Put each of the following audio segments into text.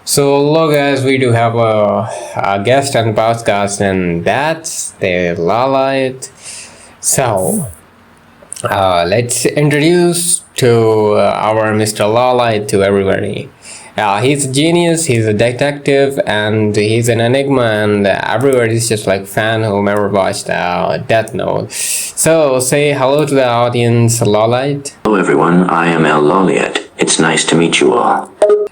So, hello guys, we do have a guest on the podcast, and that's the Lawliet. So, let's introduce to our Mr. Lawliet to everybody. He's a genius, he's a detective, and he's an enigma, and everybody's just like fan whomever watched Deathnote. So, say hello to the audience, Lawliet. Hello everyone, I am L Lawliet. It's nice to meet you all.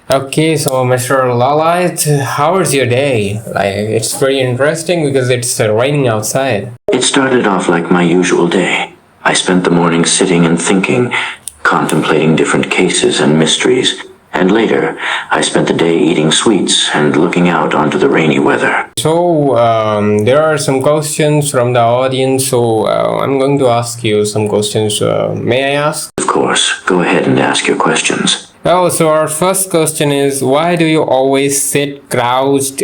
Okay, so Mr. Lawliet, how was your day? Like, it's pretty interesting because it's raining outside. It started off like my usual day. I spent the morning sitting and thinking, contemplating different cases and mysteries, and later I spent the day eating sweets and looking out onto the rainy weather. So, there are some questions from the audience, so I'm going to ask you some questions. May I ask? Of course, go ahead and ask your questions. Oh, so our first question is, why do you always sit crouched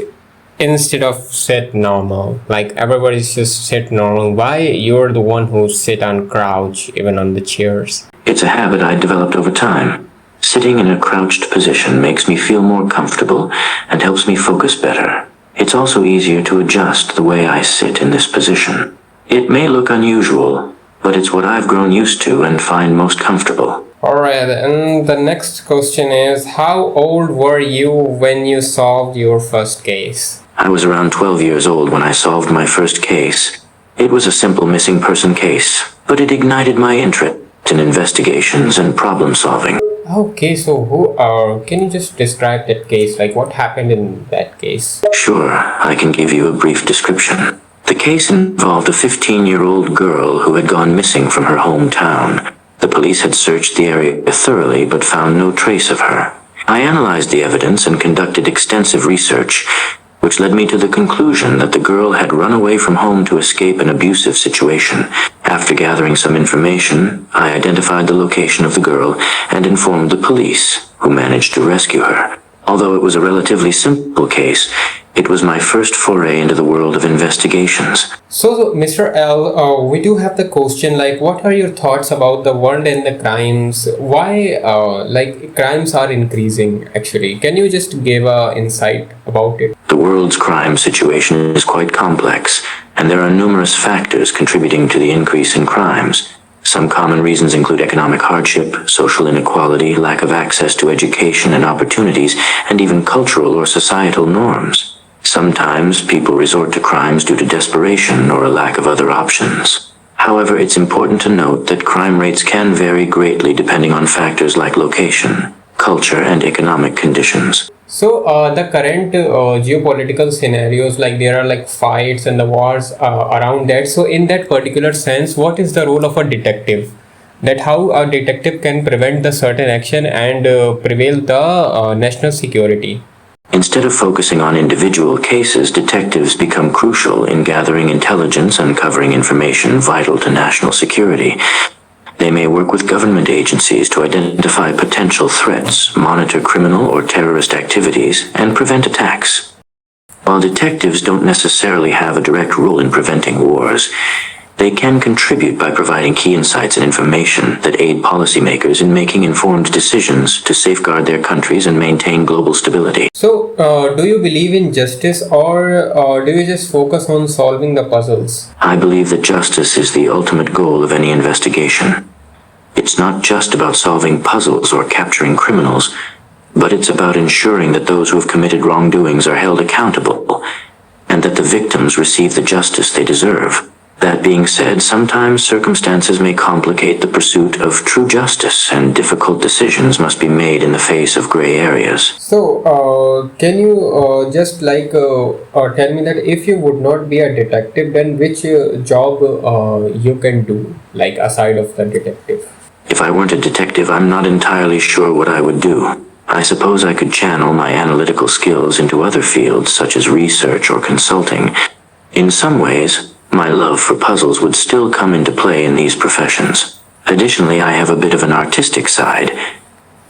instead of sit normal? Like, everybody's just sit normal. Why you're the one who sit on crouch, even on the chairs? It's a habit I developed over time. Sitting in a crouched position makes me feel more comfortable and helps me focus better. It's also easier to adjust the way I sit in this position. It may look unusual, but it's what I've grown used to and find most comfortable. Alright, and the next question is, how old were you when you solved your first case? I was around 12 years old when I solved my first case. It was a simple missing person case, but it ignited my interest in investigations and problem solving. Okay, so can you just describe that case? Like, what happened in that case? Sure, I can give you a brief description. The case involved a 15-year-old girl who had gone missing from her hometown. The police had searched the area thoroughly but found no trace of her. I analyzed the evidence and conducted extensive research, which led me to the conclusion that the girl had run away from home to escape an abusive situation. After gathering some information, I identified the location of the girl and informed the police, who managed to rescue her. Although it was a relatively simple case, it was my first foray into the world of investigations. So, Mr. L, we do have the question, like, what are your thoughts about the world and the crimes? Why, crimes are increasing, actually? Can you just give an insight about it? The world's crime situation is quite complex, and there are numerous factors contributing to the increase in crimes. Some common reasons include economic hardship, social inequality, lack of access to education and opportunities, and even cultural or societal norms. Sometimes people resort to crimes due to desperation or a lack of other options. However, it's important to note that crime rates can vary greatly depending on factors like location, culture, and economic conditions. So, the current geopolitical scenarios, like there are like fights and the wars around that. So, in that particular sense, what is the role of a detective? That how a detective can prevent the certain action and prevail the national security? Instead of focusing on individual cases, detectives become crucial in gathering intelligence and uncovering information vital to national security. They may work with government agencies to identify potential threats, monitor criminal or terrorist activities, and prevent attacks. While detectives don't necessarily have a direct role in preventing wars, they can contribute by providing key insights and information that aid policymakers in making informed decisions to safeguard their countries and maintain global stability. So, do you believe in justice, or do you just focus on solving the puzzles? I believe that justice is the ultimate goal of any investigation. It's not just about solving puzzles or capturing criminals, but it's about ensuring that those who have committed wrongdoings are held accountable, and that the victims receive the justice they deserve. That being said, sometimes circumstances may complicate the pursuit of true justice, and difficult decisions must be made in the face of gray areas. So, can you just tell me that if you would not be a detective, then which job you can do, like aside of the detective? If I weren't a detective, I'm not entirely sure what I would do. I suppose I could channel my analytical skills into other fields such as research or consulting. In some ways, my love for puzzles would still come into play in these professions. Additionally, I have a bit of an artistic side,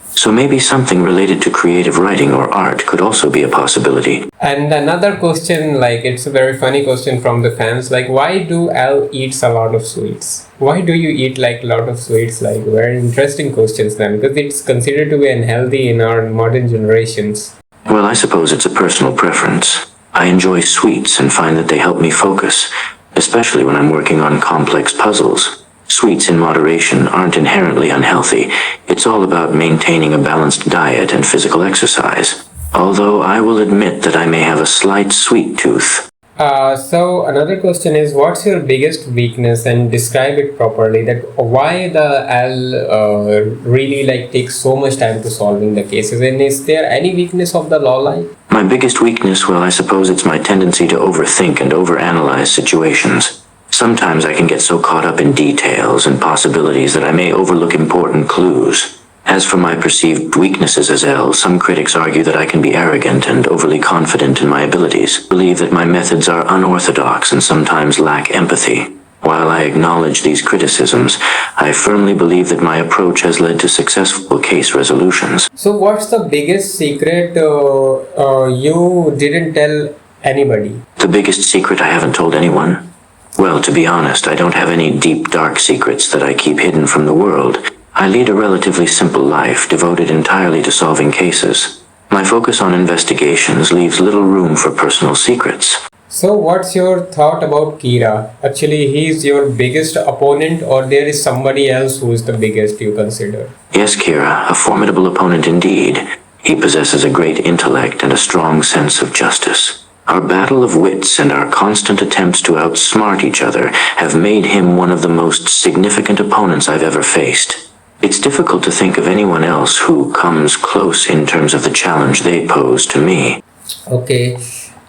so maybe something related to creative writing or art could also be a possibility. And another question, like it's a very funny question from the fans, like why do L eats a lot of sweets? Why do you eat like a lot of sweets? Like very interesting questions then, because it's considered to be unhealthy in our modern generations. Well, I suppose it's a personal preference. I enjoy sweets and find that they help me focus, especially when I'm working on complex puzzles. Sweets in moderation aren't inherently unhealthy. It's all about maintaining a balanced diet and physical exercise. Although I will admit that I may have a slight sweet tooth. So another question is, what's your biggest weakness, and describe it properly. That why the L really like takes so much time to solving the cases, and is there any weakness of the law line? My biggest weakness, well, I suppose it's my tendency to overthink and overanalyze situations. Sometimes I can get so caught up in details and possibilities that I may overlook important clues. As for my perceived weaknesses as L, some critics argue that I can be arrogant and overly confident in my abilities, believe that my methods are unorthodox and sometimes lack empathy. While I acknowledge these criticisms, I firmly believe that my approach has led to successful case resolutions. So what's the biggest secret you didn't tell anybody? The biggest secret I haven't told anyone? Well, to be honest, I don't have any deep, dark secrets that I keep hidden from the world. I lead a relatively simple life, devoted entirely to solving cases. My focus on investigations leaves little room for personal secrets. So what's your thought about Kira? Actually, he's your biggest opponent, or there is somebody else who is the biggest you consider? Yes, Kira, a formidable opponent indeed. He possesses a great intellect and a strong sense of justice. Our battle of wits and our constant attempts to outsmart each other have made him one of the most significant opponents I've ever faced. It's difficult to think of anyone else who comes close in terms of the challenge they pose to me. Okay.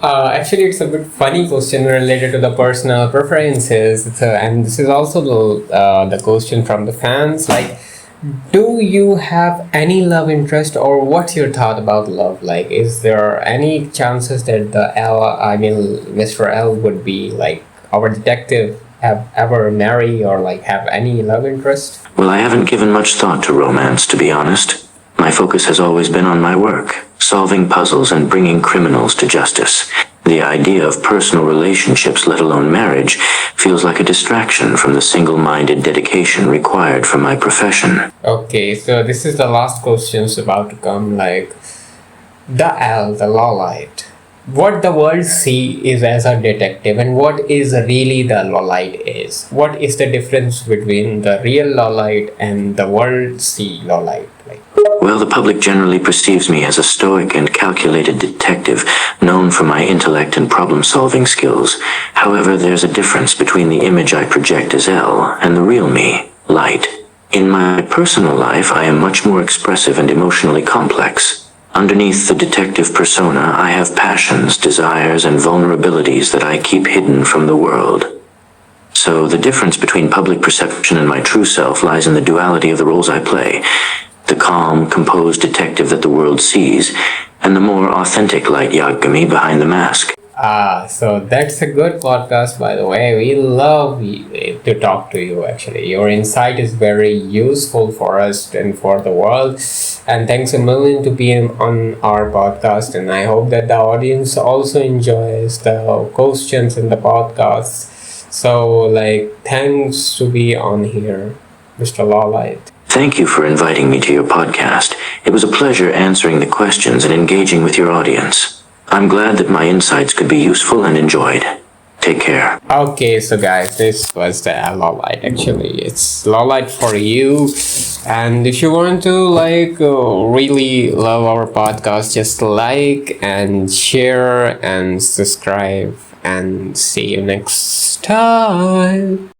Actually, it's a bit funny question related to the personal preferences, and this is also the question from the fans. Like, do you have any love interest, or what's your thought about love? Like, is there any chances that Mr. L would be like our detective, have ever marry or like have any love interest? Well, I haven't given much thought to romance, to be honest. My focus has always been on my work, solving puzzles and bringing criminals to justice. The idea of personal relationships, let alone marriage, feels like a distraction from the single-minded dedication required for my profession. Okay, so this is the last questions about to come. Like, the Lawliet. What the world see is as a detective, and what is really the Lawliet is. What is the difference between the real Lawliet and the world see Lawliet? Like, well, the public generally perceives me as a stoic and calculated detective, known for my intellect and problem-solving skills. However, there's a difference between the image I project as L and the real me, Light. In my personal life, I am much more expressive and emotionally complex. Underneath the detective persona, I have passions, desires, and vulnerabilities that I keep hidden from the world. So the difference between public perception and my true self lies in the duality of the roles I play. The calm, composed detective that the world sees, and the more authentic Light Yagami behind the mask. So that's a good podcast, by the way. We love to talk to you, actually. Your insight is very useful for us and for the world. And thanks a million to be on our podcast. And I hope that the audience also enjoys the questions in the podcast. So, like, thanks to be on here, Mr. Lawliet. Thank you for inviting me to your podcast. It was a pleasure answering the questions and engaging with your audience. I'm glad that my insights could be useful and enjoyed. Take care. Okay, so guys, this was the Lawliet. Actually, it's Lawliet for you. And if you want to really love our podcast, just like and share and subscribe, and see you next time.